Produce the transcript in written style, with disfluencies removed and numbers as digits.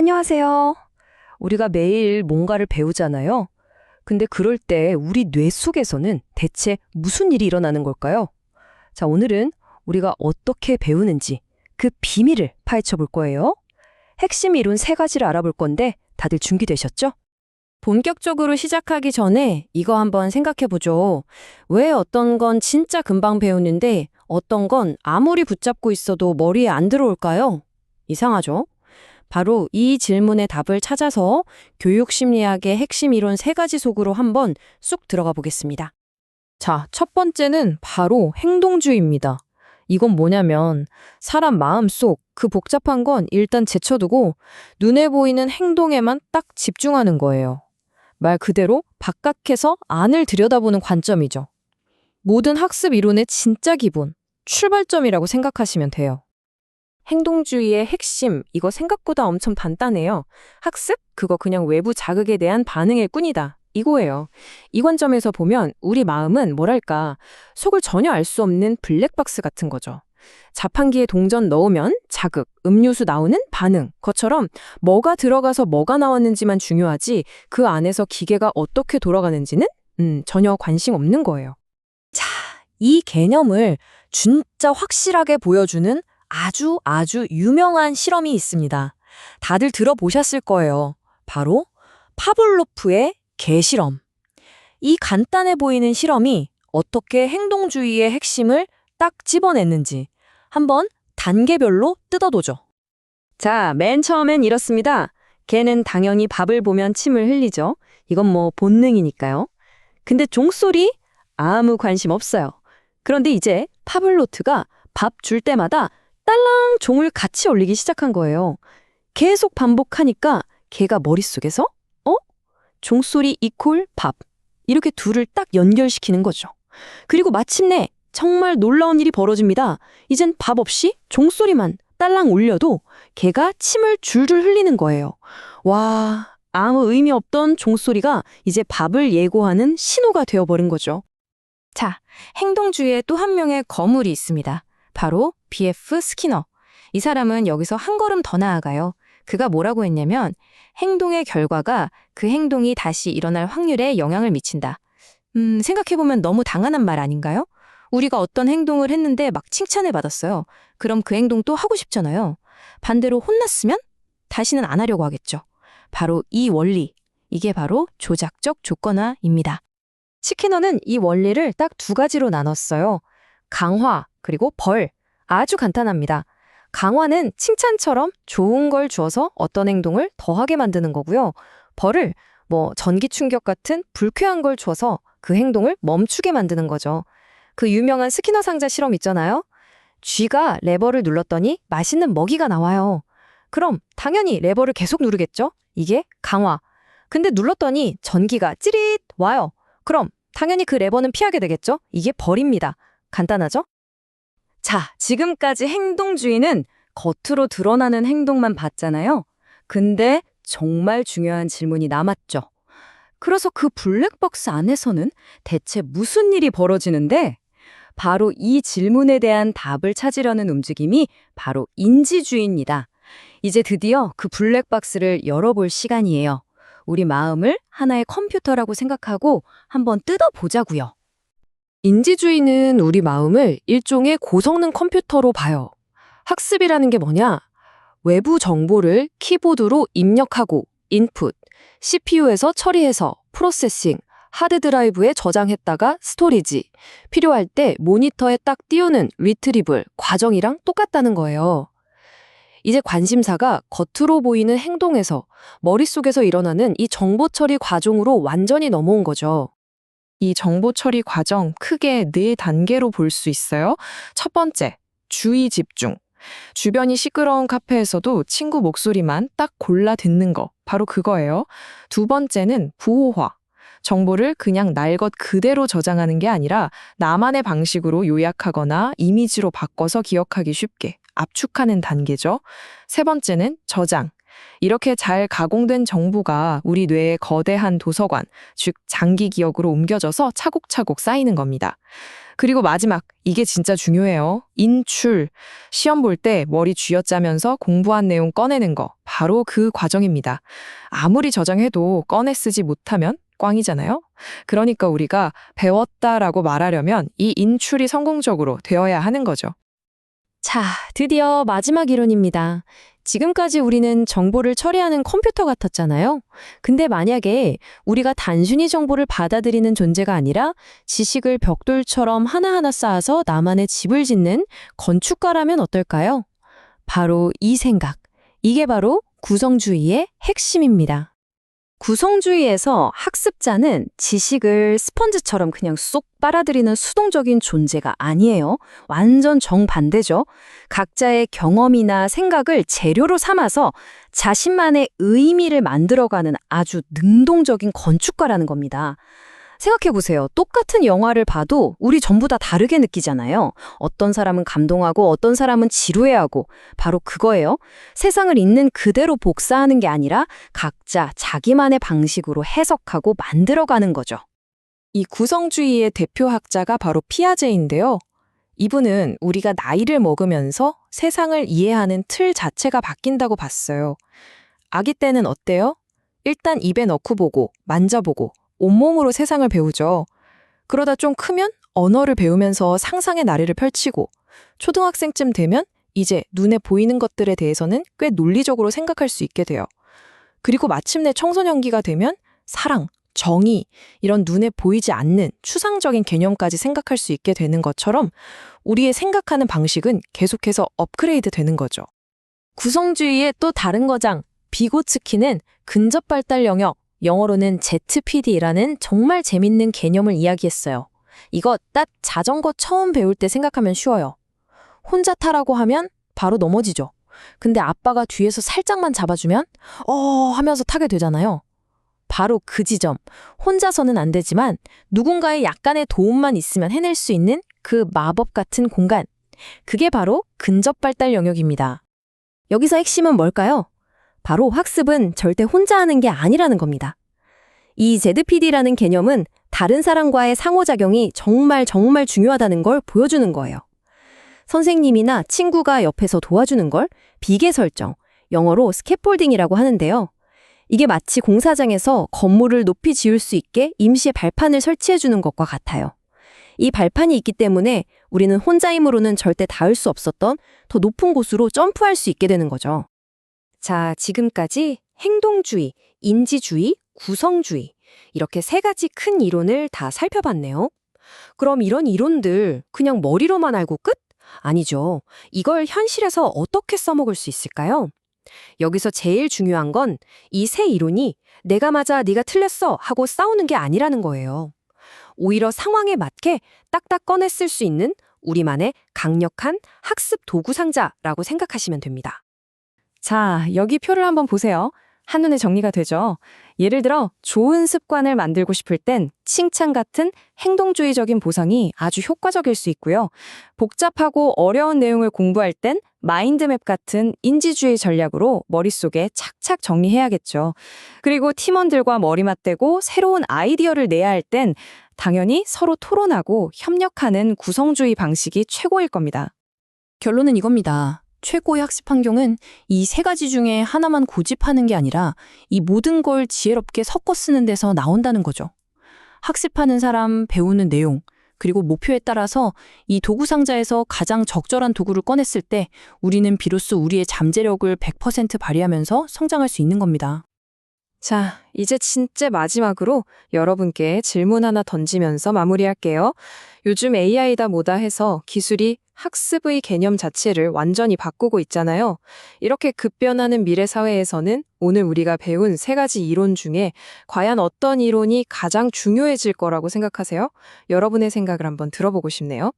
안녕하세요. 우리가 매일 뭔가를 배우잖아요. 근데 그럴 때 우리 뇌 속에서는 대체 무슨 일이 일어나는 걸까요? 자, 오늘은 우리가 어떻게 배우는지 그 비밀을 파헤쳐 볼 거예요. 핵심 이론 세 가지를 알아볼 건데 다들 준비되셨죠? 본격적으로 시작하기 전에 이거 한번 생각해 보죠. 왜 어떤 건 진짜 금방 배우는데 어떤 건 아무리 붙잡고 있어도 머리에 안 들어올까요? 이상하죠? 바로 이 질문의 답을 찾아서 교육심리학의 핵심 이론 세 가지 속으로 한번 쑥 들어가 보겠습니다. 자, 첫 번째는 바로 행동주의입니다. 이건 뭐냐면 사람 마음속 그 복잡한 건 일단 제쳐두고 눈에 보이는 행동에만 딱 집중하는 거예요. 말 그대로 바깥에서 안을 들여다보는 관점이죠. 모든 학습 이론의 진짜 기본, 출발점이라고 생각하시면 돼요. 행동주의의 핵심, 이거 생각보다 엄청 간단해요. 학습? 그거 그냥 외부 자극에 대한 반응일 뿐이다. 이거예요. 이 관점에서 보면 우리 마음은 뭐랄까, 속을 전혀 알 수 없는 블랙박스 같은 거죠. 자판기에 동전 넣으면 자극, 음료수 나오는 반응, 것처럼 뭐가 들어가서 뭐가 나왔는지만 중요하지 그 안에서 기계가 어떻게 돌아가는지는 전혀 관심 없는 거예요. 자, 이 개념을 진짜 확실하게 보여주는 아주 유명한 실험이 있습니다. 다들 들어보셨을 거예요. 바로 파블로프의 개 실험. 이 간단해 보이는 실험이 어떻게 행동주의의 핵심을 딱 집어냈는지 한번 단계별로 뜯어보죠. 자, 맨 처음엔 이렇습니다. 개는 당연히 밥을 보면 침을 흘리죠. 이건 뭐 본능이니까요. 근데 종소리? 아무 관심 없어요. 그런데 이제 파블로프가 밥 줄 때마다 딸랑 종을 같이 올리기 시작한 거예요. 계속 반복하니까 개가 머릿속에서 종소리 이퀄 밥 이렇게 둘을 딱 연결시키는 거죠. 그리고 마침내 정말 놀라운 일이 벌어집니다. 이젠 밥 없이 종소리만 딸랑 울려도 개가 침을 줄줄 흘리는 거예요. 와, 아무 의미 없던 종소리가 이제 밥을 예고하는 신호가 되어버린 거죠. 자, 행동주의에 또 한 명의 거물이 있습니다. 바로 B.F. 스키너. 이 사람은 여기서 한 걸음 더 나아가요. 그가 뭐라고 했냐면 행동의 결과가 그 행동이 다시 일어날 확률에 영향을 미친다. 생각해보면 너무 당연한 말 아닌가요? 우리가 어떤 행동을 했는데 막 칭찬을 받았어요. 그럼 그 행동 또 하고 싶잖아요. 반대로 혼났으면 다시는 안 하려고 하겠죠. 바로 이 원리, 이게 바로 조작적 조건화입니다. 스키너는 이 원리를 딱 두 가지로 나눴어요. 강화, 그리고 벌. 아주 간단합니다. 강화는 칭찬처럼 좋은 걸 주어서 어떤 행동을 더하게 만드는 거고요. 벌을 전기 충격 같은 불쾌한 걸 주어서 그 행동을 멈추게 만드는 거죠. 그 유명한 스키너 상자 실험 있잖아요. 쥐가 레버를 눌렀더니 맛있는 먹이가 나와요. 그럼 당연히 레버를 계속 누르겠죠? 이게 강화. 근데 눌렀더니 전기가 찌릿 와요. 그럼 당연히 그 레버는 피하게 되겠죠? 이게 벌입니다. 간단하죠? 자, 지금까지 행동주의는 겉으로 드러나는 행동만 봤잖아요. 근데 정말 중요한 질문이 남았죠. 그래서 그 블랙박스 안에서는 대체 무슨 일이 벌어지는데? 바로 이 질문에 대한 답을 찾으려는 움직임이 바로 인지주의입니다. 이제 드디어 그 블랙박스를 열어볼 시간이에요. 우리 마음을 하나의 컴퓨터라고 생각하고 한번 뜯어보자고요. 인지주의는 우리 마음을 일종의 고성능 컴퓨터로 봐요. 학습이라는 게 뭐냐? 외부 정보를 키보드로 입력하고 인풋, CPU에서 처리해서 프로세싱, 하드드라이브에 저장했다가 스토리지, 필요할 때 모니터에 딱 띄우는 리트리블 과정이랑 똑같다는 거예요. 이제 관심사가 겉으로 보이는 행동에서 머릿속에서 일어나는 이 정보 처리 과정으로 완전히 넘어온 거죠. 이 정보 처리 과정 크게 4단계로 볼 수 있어요. 첫 번째, 주의 집중. 주변이 시끄러운 카페에서도 친구 목소리만 딱 골라 듣는 거, 바로 그거예요. 두 번째는 부호화. 정보를 그냥 날 것 그대로 저장하는 게 아니라 나만의 방식으로 요약하거나 이미지로 바꿔서 기억하기 쉽게 압축하는 단계죠. 세 번째는 저장. 이렇게 잘 가공된 정보가 우리 뇌의 거대한 도서관, 즉 장기 기억으로 옮겨져서 차곡차곡 쌓이는 겁니다. 그리고 마지막, 이게 진짜 중요해요. 인출. 시험 볼 때 머리 쥐어짜면서 공부한 내용 꺼내는 거, 바로 그 과정입니다. 아무리 저장해도 꺼내 쓰지 못하면 꽝이잖아요. 그러니까 우리가 배웠다라고 말하려면 이 인출이 성공적으로 되어야 하는 거죠. 자, 드디어 마지막 이론입니다. 지금까지 우리는 정보를 처리하는 컴퓨터 같았잖아요. 근데 만약에 우리가 단순히 정보를 받아들이는 존재가 아니라 지식을 벽돌처럼 하나하나 쌓아서 나만의 집을 짓는 건축가라면 어떨까요? 바로 이 생각. 이게 바로 구성주의의 핵심입니다. 구성주의에서 학습자는 지식을 스펀지처럼 그냥 쏙 빨아들이는 수동적인 존재가 아니에요. 완전 정반대죠. 각자의 경험이나 생각을 재료로 삼아서 자신만의 의미를 만들어가는 아주 능동적인 건축가라는 겁니다. 생각해보세요. 똑같은 영화를 봐도 우리 전부 다 다르게 느끼잖아요. 어떤 사람은 감동하고 어떤 사람은 지루해하고 바로 그거예요. 세상을 있는 그대로 복사하는 게 아니라 각자 자기만의 방식으로 해석하고 만들어가는 거죠. 이 구성주의의 대표학자가 바로 피아제인데요. 이분은 우리가 나이를 먹으면서 세상을 이해하는 틀 자체가 바뀐다고 봤어요. 아기 때는 어때요? 일단 입에 넣고 보고, 만져보고, 온몸으로 세상을 배우죠. 그러다 좀 크면 언어를 배우면서 상상의 나래를 펼치고, 초등학생쯤 되면 이제 눈에 보이는 것들에 대해서는 꽤 논리적으로 생각할 수 있게 돼요. 그리고 마침내 청소년기가 되면 사랑, 정의, 이런 눈에 보이지 않는 추상적인 개념까지 생각할 수 있게 되는 것처럼 우리의 생각하는 방식은 계속해서 업그레이드 되는 거죠. 구성주의의 또 다른 거장, 비고츠키는 근접 발달 영역, 영어로는 ZPD라는 정말 재밌는 개념을 이야기했어요. 이거 딱 자전거 처음 배울 때 생각하면 쉬워요. 혼자 타라고 하면 바로 넘어지죠. 근데 아빠가 뒤에서 살짝만 잡아주면 하면서 타게 되잖아요. 바로 그 지점, 혼자서는 안 되지만 누군가의 약간의 도움만 있으면 해낼 수 있는 그 마법 같은 공간. 그게 바로 근접 발달 영역입니다. 여기서 핵심은 뭘까요? 바로 학습은 절대 혼자 하는 게 아니라는 겁니다. 이 ZPD라는 개념은 다른 사람과의 상호작용이 정말 중요하다는 걸 보여주는 거예요. 선생님이나 친구가 옆에서 도와주는 걸 비계 설정, 영어로 스캐폴딩이라고 하는데요. 이게 마치 공사장에서 건물을 높이 지을 수 있게 임시 발판을 설치해주는 것과 같아요. 이 발판이 있기 때문에 우리는 혼자 힘으로는 절대 닿을 수 없었던 더 높은 곳으로 점프할 수 있게 되는 거죠. 자, 지금까지 행동주의, 인지주의, 구성주의 이렇게 세 가지 큰 이론을 다 살펴봤네요. 그럼 이런 이론들 그냥 머리로만 알고 끝? 아니죠. 이걸 현실에서 어떻게 써먹을 수 있을까요? 여기서 제일 중요한 건 이 세 이론이 내가 맞아, 네가 틀렸어 하고 싸우는 게 아니라는 거예요. 오히려 상황에 맞게 딱딱 꺼내 쓸 수 있는 우리만의 강력한 학습 도구 상자라고 생각하시면 됩니다. 자, 여기 표를 한번 보세요. 한눈에 정리가 되죠? 예를 들어 좋은 습관을 만들고 싶을 땐 칭찬 같은 행동주의적인 보상이 아주 효과적일 수 있고요. 복잡하고 어려운 내용을 공부할 땐 마인드맵 같은 인지주의 전략으로 머릿속에 착착 정리해야겠죠. 그리고 팀원들과 머리 맞대고 새로운 아이디어를 내야 할 땐 당연히 서로 토론하고 협력하는 구성주의 방식이 최고일 겁니다. 결론은 이겁니다. 최고의 학습 환경은 이 세 가지 중에 하나만 고집하는 게 아니라 이 모든 걸 지혜롭게 섞어 쓰는 데서 나온다는 거죠. 학습하는 사람, 배우는 내용, 그리고 목표에 따라서 이 도구 상자에서 가장 적절한 도구를 꺼냈을 때 우리는 비로소 우리의 잠재력을 100% 발휘하면서 성장할 수 있는 겁니다. 자, 이제 진짜 마지막으로 여러분께 질문 하나 던지면서 마무리할게요. 요즘 AI다 뭐다 해서 기술이 학습의 개념 자체를 완전히 바꾸고 있잖아요. 이렇게 급변하는 미래 사회에서는 오늘 우리가 배운 세 가지 이론 중에 과연 어떤 이론이 가장 중요해질 거라고 생각하세요? 여러분의 생각을 한번 들어보고 싶네요.